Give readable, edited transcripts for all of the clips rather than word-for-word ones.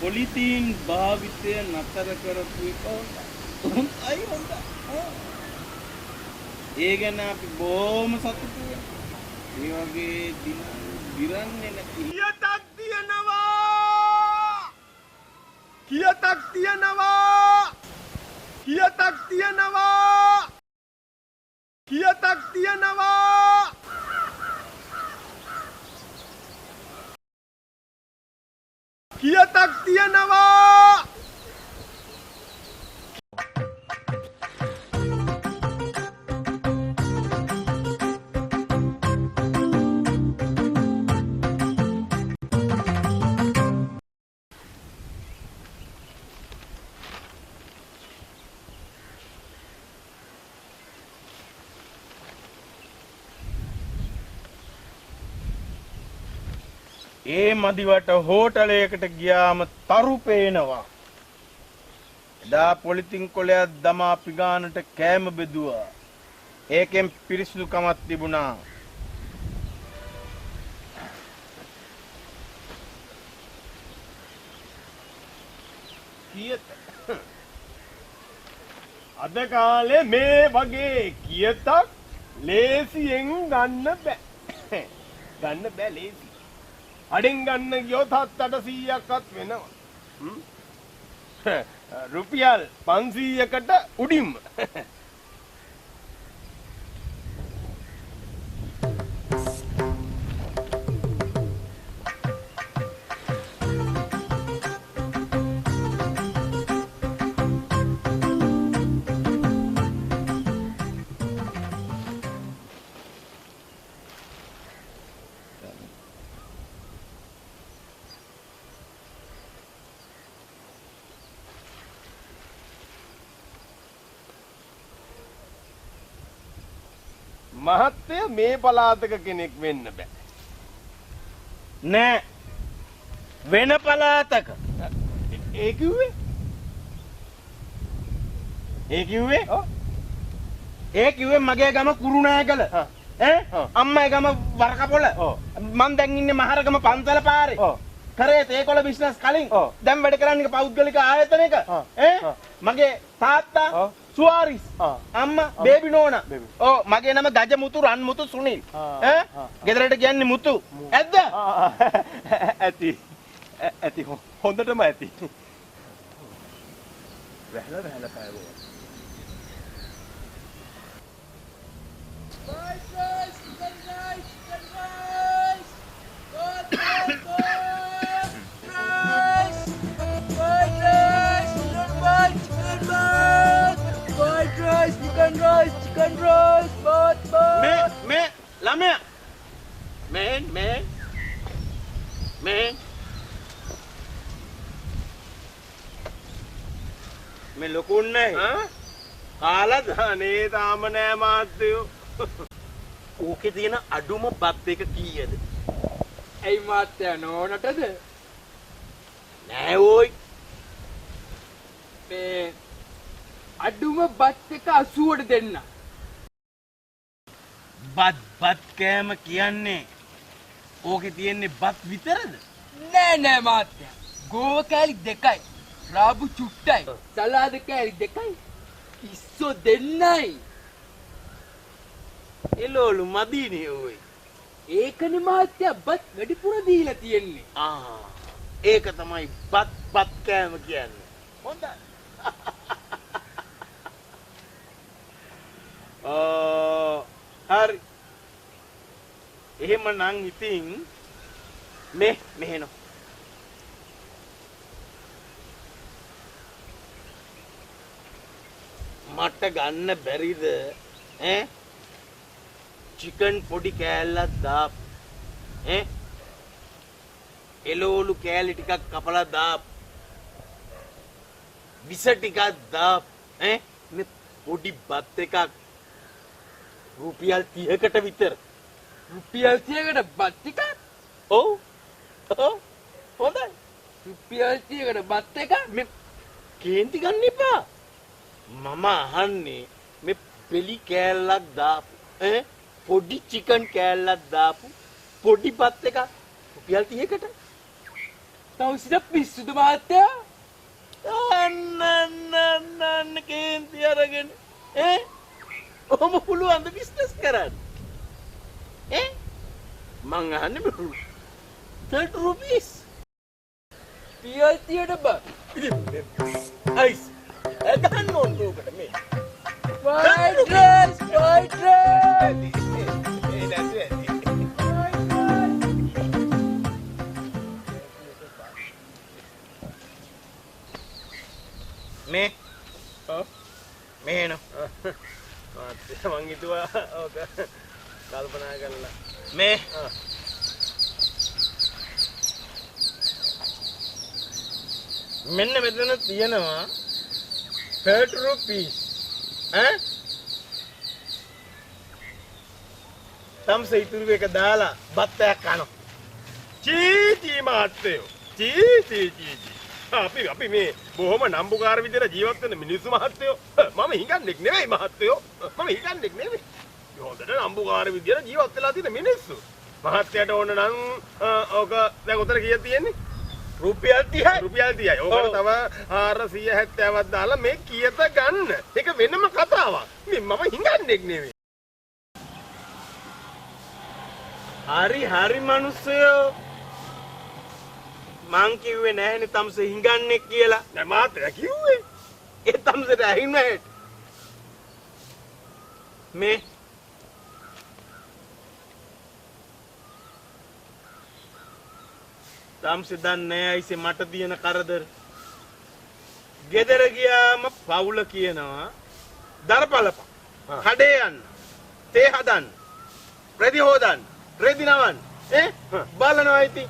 Polythene භාවිතය නතර කරපු එක හොඳයි හොඳයි. ඒ ගැන අපි බොහොම සතුටුයි. මේ වගේ දින දිරන්නේ නැති. කියතක් තියනවා! කියතක් තියනවා! කියතක් තියනවා! කියතක් තියනවා! කියතක් තියනවා! ඒ මදිවට හෝටලයකට ගියාම තරු පේනවා. එදා පොලිතින් කොලයක් දමා පිගානට කෑම බෙදුවා. ඒකෙන් පිරිසිදුකමක් තිබුණා. කියත අද කාලේ මේ වගේ කියතක් ලේසියෙන් ගන්න බෑ. ගන්න බෑ ලේසි. අඩෙන් ගන්න ගියොත් 700-800ක්වත් වෙනවා. රුපියල් 500කට උඩින්ම. මහත්තය මේ පළාතක කෙනෙක් වෙන්න බෑ. නෑ. වෙන පළාතක. ඒ කිව්වේ? ඒ කිව්වේ මගේ ගම කුරුණෑගල. අම්මගේ ගම වරකපොළ. මං දැන් ඉන්නේ මහරගම පන්සල පාරේ. කරේ තේකොළ බිස්නස් කලින් දැන් වැඩ කරන්නේ පෞද්ගලික ආයතනයක. මගේ තාත්තා සුවාරිස් අම්මා බේබි නෝනා. මගේ නම ගජමුතු රන්මුතු සුනිල්. ගෙදරට කියන්නේ මුතු. ඇද්ද? ඇති. ඇති හොඳටම ඇති. වැහලා පෑවෝ. Chicken rice, both. මේ ළමයා මේ ලොකුන්නේ කාලද අනේ තාම නෑ මාත්‍යෝ. ඕකේ තියෙන අඩුම බත් එක කීයද? ඇයි මාත්‍යා නෝනටද? නෑ ඕයි. මේ අඩුම බත් එක 80ට දෙන්න. බත් කෑම කියන්නේ ඕකේ තියෙන්නේ බත් විතරද? නෑ මාත්‍යා. ගෝව කෑලි 2යි. රාබු චුට්ටයි. සලාද කෑලි 2යි. ඉස්සෝ දෙන්නයි. එළවලු මදීනේ ඕයි. ඒකනේ මාත්‍යා බත් වැඩිපුර දීලා තියෙන්නේ. ඒක තමයි බත් කෑම කියන්නේ. හොඳයි. හරි. එහෙමනම් ඉතින් මෙහෙන මට ගන්න බැරිද චිකන් පොඩි කෑල්ලක් දාප් එළවලු කෑලි ටිකක් කපලා දාප් විස ටිකක් දාප් මේ පොඩි බත් එකක් රුපියල් 30කට විතර. රුපියල් 30කට බත් ටිකක්? ඔව්. හොඳයි. රුපියල් 30කට බත් එක මේ කේන්ති ගන්න එපා. මම අහන්නේ මේ පෙලි කෑල්ලක් දාපු පොඩි චිකන් කෑල්ලක් දාපු පොඩි බත් එක රුපියල් 30කට. තවුසිට පිස්සුද මහත්තයා? අන්න කේන්ති අරගෙන ඔහොම පුළුවන්ද බිස්නස් කරන්න? මං අහන්නේ 30 rupees. පියල්තියට බං. අයිස් ගහන්න ඕන දුකට මේ. Fried rice, fried rice. මේ මේන මං හිතුවා ඕක කල්පනා කරලා මේ මෙන්න මෙතන තියෙනවා 30 rupees තම්ස ඉතුරු එක දාලා බත්තයක් කනවා. චී මහත්තයෝ චී අපි මේ බොහොම නම්බුකාර විදිහට ජීවත් වෙන මිනිස්සු මහත්තයෝ. මම හිඟන්නෙක් නෙවෙයි මහත්තයෝ. මම හිඟන්නෙක් නෙවෙයි. හොඳට නම්බුකාර විදිහට ජීවත් වෙලා තියෙන මිනිස්සු. මහත්තයාට ඕන නම් ඕක දැන් උතර කීයක් තියෙන්නේ? රුපියල් 30යි. රුපියල් 30යි. ඕකට තව 470ක් දාලා මේ කීයද ගන්න. ඒක වෙනම කතාවක්. මම හිඟන්නෙක් නෙවෙයි. හරි මිනිස්සයෝ මං කිව්වේ නැහැනේ තම්ස හිඟන්නේ කියලා. නෑ මාත්‍යා කිව්වේ. ඒ තම්සට ඇහින්නේ මේ තම්ස දන්නේ ඇයිසේ මට දින කරදර. ගෙදර ගියාම පවුල කියනවා දරපලප. කඩේ යන්න. තේ හදන්න. රෙදි හොදන්න. රෙදි නවන්න. බලනවා ඉතින්.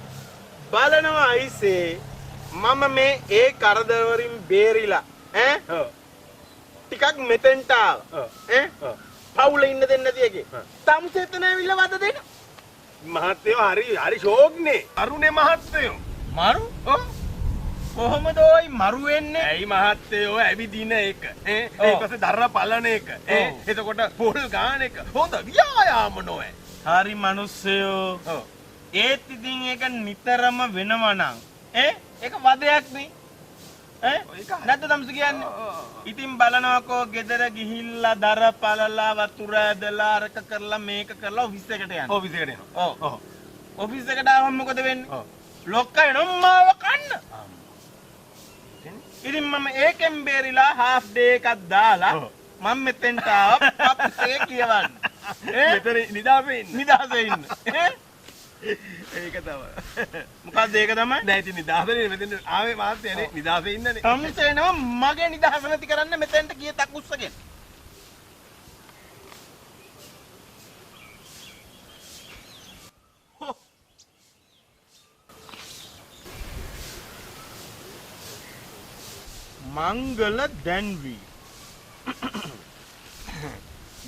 බලනවා අයිසේ මම මේ ඒ කරදර වලින් බේරිලා ටිකක් මෙතෙන්ට ආවා පවුලේ ඉන්න දෙන්නේ නැති එකේ තමුසේ එතන ඇවිල්ලා වද දෙන්න මහත්තයෝ හරි ෂෝක්නේ අරුනේ මහත්තයෝ මරු කොහොමද ඔයි මරු වෙන්නේ ඇයි මහත්තයෝ ඇවිදින එක ඊට පස්සේ දරර පලන එක එතකොට පොල් ගාන එක හොඳ ව්‍යායාම නොවේ හරි මිනිස්සයෝ ඒත් ඉතින් ඒක නිතරම වෙනවා නම් ඒක වදයක් නේ නැද්ද තම්ස කියන්නේ ඉතින් බලනවාකෝ ගෙදර ගිහිල්ලා දර පළලා වතුර ඇදලා අරක කරලා මේක කරලා ඔෆිස් එකට යනවා ඔෆිස් එකට එනවා ඔව් ඔෆිස් එකට ආවම මොකද වෙන්නේ ලොක්කා එනවා මාව කන්න ඉතින් මම ඒකෙන් බේරිලා half day එකක් දාලා මම මෙතෙන්ට ආවා පප්සේ කියවන්න මෙතන නිදාසේ ඉන්න ඒක තමයි මොකක්ද ඒක තමයි නෑ ඉතින් නිදාසේ මෙතන ආවේ මාත්‍යනේ නිදාසේ ඉන්නනේ තමුසේනවා මගේ නිදහස නැති කරන්න මෙතෙන්ට කීයක් උස්සගෙන මංගල දැන්වී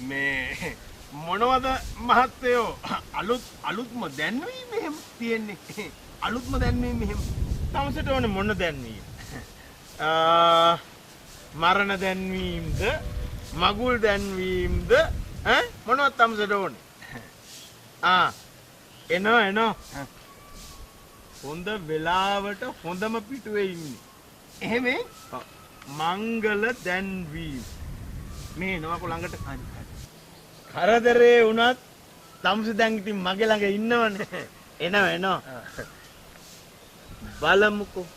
මේ මොනවද මහත්තයෝ අලුත්ම දැන්වීම මෙහෙම තියෙන්නේ අලුත්ම දැන්වීම මෙහෙම තමසට ඕනේ මොන දැන්වීම මරණ දැන්වීමද මගුල් දැන්වීමද මොනවද තමසට ඕනේ එනෝ හොඳ වෙලාවට හොඳම පිටුවේ ඉන්නේ එහෙම මංගල දැන්වීම මේ එනවාකෝ ළඟට කරදරේ වුණත් තමුසි දැන් ඉතින් මගේ ළඟ ඉන්නවනේ එනවා බලමුකෝ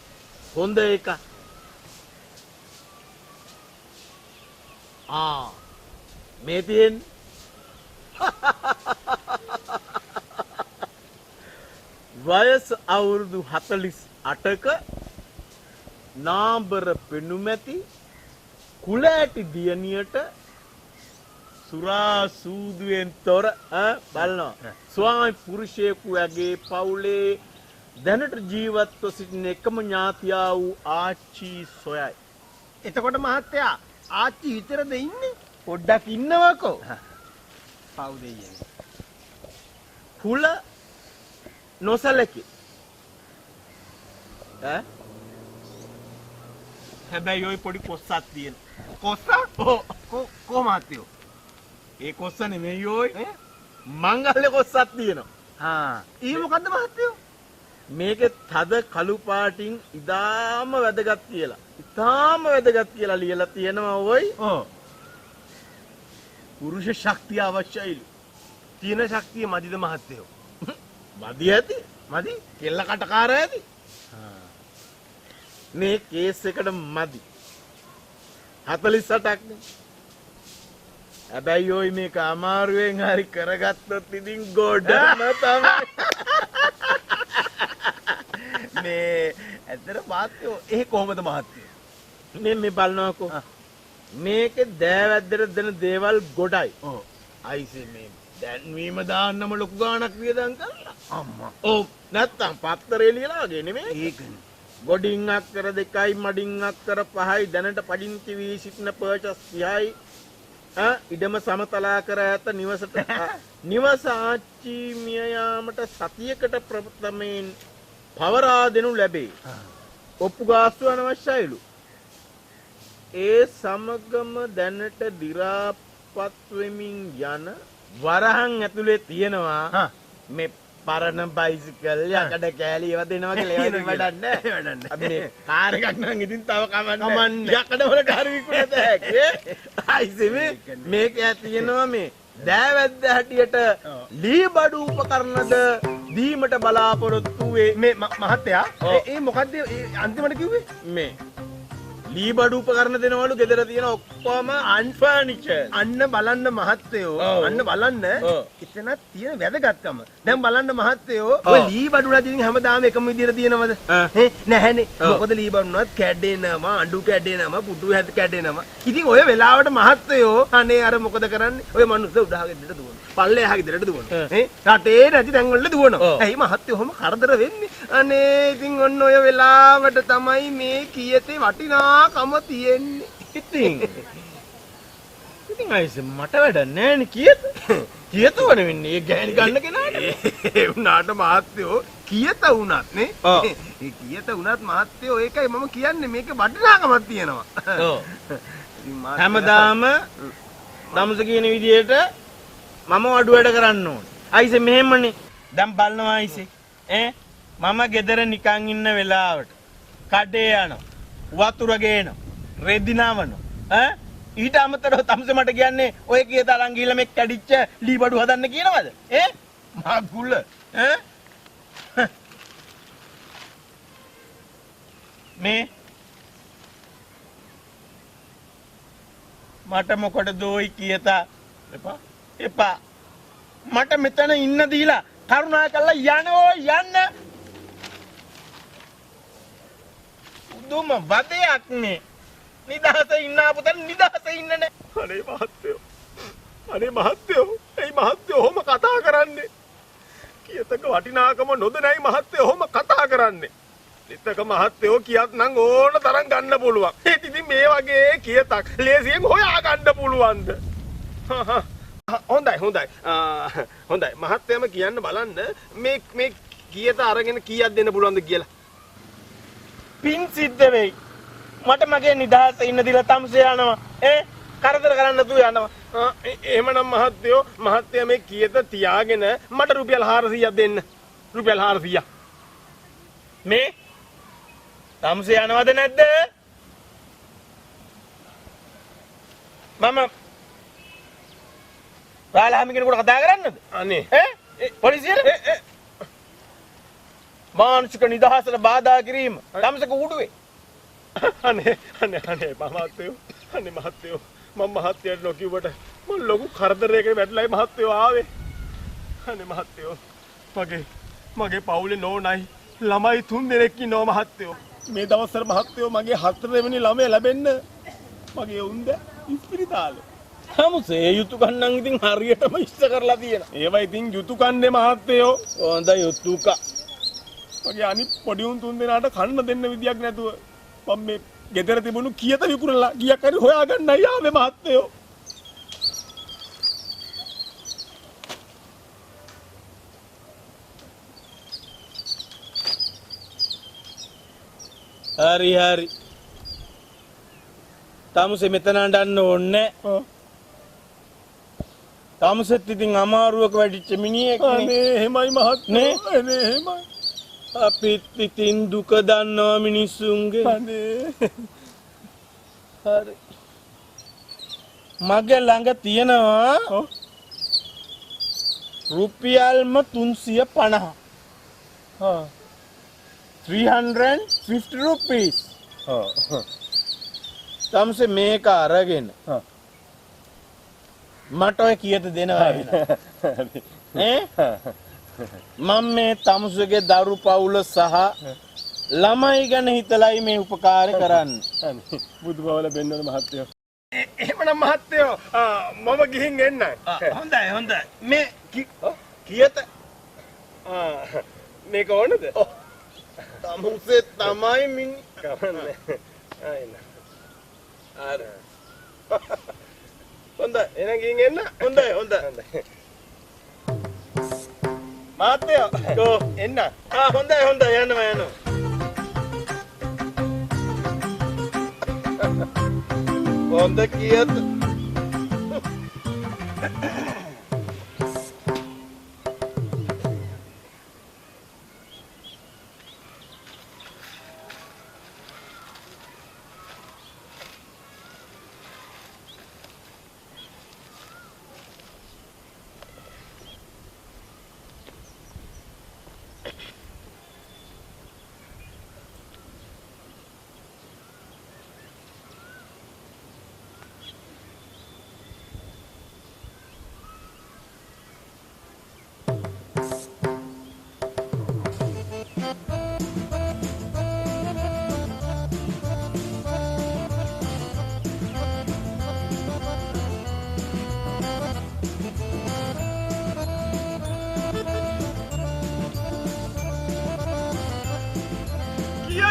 හොඳ එක මේ තියෙන්නේ වයස අවුරුදු 48ක නාඹර පෙනුමැති කුල ඇටි දියණියට සුරා සූදුවෙන් තොර බලනවා ස්වාමි පුරුෂයෙකු ඇගේ පවුලේ දැනට ජීවත්ව සිටින එකම ඥාතියා වූ ආච්චි සොයයි. එතකොට මහත්තයා ආච්චි විතරද ඉන්නේ? පොඩ්ඩක් ඉන්නවකෝ. පව් දෙයියනේ. කුල නොසලකි. හැබැයි ওই පොඩි කොස්සක් තියෙන. කොස්ස? කො මහත්තයෝ. ඒ කොස්ස නෙමෙයි ඔය. මංගල්‍ය කොස්සක් තියෙනවා. ඊ මොකද්ද මහත්තයෝ? මේකේ තද කළු පාටින් ඉතාම වැදගත් කියලා. ඉතාම වැදගත් කියලා ලියලා තියෙනවා ඔයි. ඔව්. පුරුෂ ශක්තිය අවශ්‍යයිලු. තියෙන ශක්තිය මදිද මහත්තයෝ? මදි ඇති. මදි? කෙල්ල කටකාර ඇති. මේ කේස් එකට මදි. 48ක් නේ. හැබැයි ඔයි මේක අමාරුවෙන් හරි කරගත්තොත් ඉතින් ගොඩම තමයි. මේ ඇත්තට මහත්තයෝ ඒ කොහොමද මහත්තයෝ? මේ බලනවාකෝ. මේකේ දෑවැද්දට දෙන දේවල් ගොඩයි. ඔව්. අයිසේ මේ දැන්වීම දාන්නම ලොකු ගාණක් වියදම් කරලා. අම්මා. ඔව් නැත්තම් පත්තරේ ලියලා වගේ නෙමෙයි. ඒකනේ. ගොඩින් අක්කර 2යි මඩින් අක්කර 5යි දැනට පදිංචි වී සිටින පර්චස් 30යි ඉඩම සමතලා කර ඇත නිවසට නිවස ආච්චි මිය යාමට සතියකට ප්‍රථමයෙන් පවරා දෙනු ලැබේ. ඔප්පු ගාස්තු අනවශ්‍යයිලු. ඒ සමගම දැනට දි รา පත් වෙමින් යන වරහන් ඇතුලේ තියෙනවා මේ පරණ බයිසිකල් යකඩ කෑලි ඒවා දෙනවා කියලා ඒවා වැඩක් නැහැ. වැඩක් නැහැ. අපි මේ කාර් එකක් නම් ඉතින් තව කමන්නේ. යකඩ වල කාර් විකුණත හැකි. අයිසේ මේක තියෙනවා මේ දෑවැද්ද හැටියට ලී බඩු උපකරණද දීමට බලාපොරොත්තු වේ. මේ මහත්තයා ඒ මොකද්ද අන්තිමට කිව්වේ? මේ ලී බඩු උපකරණ දෙනවලු ගෙදර තියෙන ඔක්කොම අන්ෆර්නිචර්. අන්න බලන්න මහත්තයෝ අන්න බලන්න එතන තියෙන වැදගත්කම. දැන් බලන්න මහත්තයෝ ඔය ලී බඩුලා තියෙන හැමදාම එකම විදියට තියෙනවද? නැහැනේ. මොකද ලී බඩුනත් කැඩෙනවා, අඬු කැඩෙනවා, පුටු හැද කැඩෙනවා. ඉතින් ඔය වෙලාවට මහත්තයෝ අනේ අර මොකද කරන්නේ? ඔය මිනිස්සු උඩහා ගෙදරට දුවනවා. පල්ලෙහා ගෙදරට දුවනවා. රටේ නැති තැන් වලට දුවනවා. ඇයි මහත්තයෝ ඔහොම කරදර වෙන්නේ? අනේ ඉතින් ඔන්න ඔය වෙලාවට තමයි මේ කීයතේ වටිනාකම තියෙන්නේ. ඉතින් අයිසේ මට වැඩ නැහැ නේ කීයත. කීයත වන වෙන්නේ ඒ ගෑණි ගන්න කෙනාට. ඒ වුණාට මහත්තයෝ කීයත වුණත් නේ. ඒ කීයත වුණත් මහත්තයෝ ඒකයි මම කියන්නේ මේකේ වටිනාකමක් තියෙනවා. ඔව්. හැමදාම දම්ස කියන විදියට මම අඩු වැඩ කරන්න ඕනේ. අයිසේ මෙහෙමනේ. දැන් බලනවා අයිසේ. මම ගෙදර නිකන් ඉන්න වෙලාවට කඩේ යනවා. වතුර ගේනවා. රෙදි නවනවා. ඊට අමතරව තමසේ මට කියන්නේ ඔය කීය තරම් ගිහලා මේ කැඩිච්ච ලී බඩු හදන්න කියනවද? මගුල. මේ මට මොකටද ඔයි කියතා? එපා. මට මෙතන ඉන්න දීලා කරුණා කරලා යන්නෝ යන්න. දුම වදයක් නේ. නිදහසේ ඉන්න අපතන නිදහසේ ඉන්න නේ. අනේ මහත්තයෝ. අනේ මහත්තයෝ. ඒ මහත්තයෝ ඔහොම කතා කරන්නේ. කීයතක වටිනාකම නොදැනයි මහත්තයෝ ඔහොම කතා කරන්නේ. නිතක මහත්තයෝ කියත් නම් ඕන තරම් ගන්න පුළුවන්. ඒත් ඉතින් මේ වගේ කීයතක් ලේසියෙන් හොයා ගන්න පුළුවන්ද? හොඳයි. හොඳයි. මහත්තයම කියන්න බලන්න මේ කීයත අරගෙන කීයක් දෙන්න පුළුවන්ද කියලා. පින් සිද්ධ වෙයි. මට මගේ නිදහසේ ඉන්න දිලා තමසේ යනවා. කරදර කරන්න නැතුව යනවා. එහෙමනම් මහත්තයා මේ කීයත තියාගෙන මට රුපියල් 400ක් දෙන්න. රුපියල් 400ක්. මේ තමසේ යනවද නැද්ද? මම රාලහාමි කෙනෙකුට කතා කරන්නද? අනේ පොලිසියට මානසික නිදහසට බාධා කිරීම තමසක උඩුවේ. අනේ මහත්තයෝ මම මහත්තයාට නොකියුවට මම ලොකු කරදරයකට වැටලායි මහත්තයෝ ආවේ. අනේ මහත්තයෝ මගේ පවුලේ නෝනයි ළමයි 3 දෙනෙක් ඉන්නවා මහත්තයෝ. මේ දවස්වල මහත්තයෝ මගේ 4 වෙනි ළමයා ලැබෙන්න මගේ උන්ද ඉස්පිරිතාලේ. තමසේ යුතුයකම් නම් ඉතින් හරියටම ඉස්ස කරලා තියෙනවා. ඒවා ඉතින් යුතුයකම්නේ මහත්තයෝ. හොඳ යුතුයකම්. මගේ අනිත් පොඩි උන් 3 දෙනාට කන්න දෙන්න විදියක් නැතුව මම මේ ගෙදර තිබුණු කීයත විකුණලා ගියක් හරි හොයාගන්නයි ආවේ මහත්තයෝ. හරි. තමසේ මෙතන අඬන්න ඕනේ. තමසෙත් ඉතින් අමාරුවක වැඩිච්ච මිනිහෙක් නේ. අනේ එහෙමයි මහත්තයෝ. අනේ එහෙමයි. අපිත් ඉතින් දුක දන්නවා මිනිස්සුන්ගේ. හරි. මගේ ළඟ තියෙනවා රුපියල්ම 350. 350 rupees. තමසේ මේක අරගෙන මට ඔය කීයද දෙනවා මම මේ තමුසේගේ දරු පවුල සහ ළමයි ගැන හිතලයි මේ උපකාරය කරන්නේ. බුදු බව ලැබෙන්න ඕන මහත්තයෝ. එහෙමනම් මහත්තයෝ මම ගිහින් එන්නයි. හොඳයි හොඳයි. මේ කීයද? මේක ඕනද? තමුසේ තමයි මින් කවන්නේ. ආයින. අර හොඳයි. එහෙනම් ගිහින් එන්න. හොඳයි හොඳයි. මහත්තයෝ කෝ එන්න. හොඳයි හොඳයි යනවා යනවා. හොඳ කීයද? Kiyo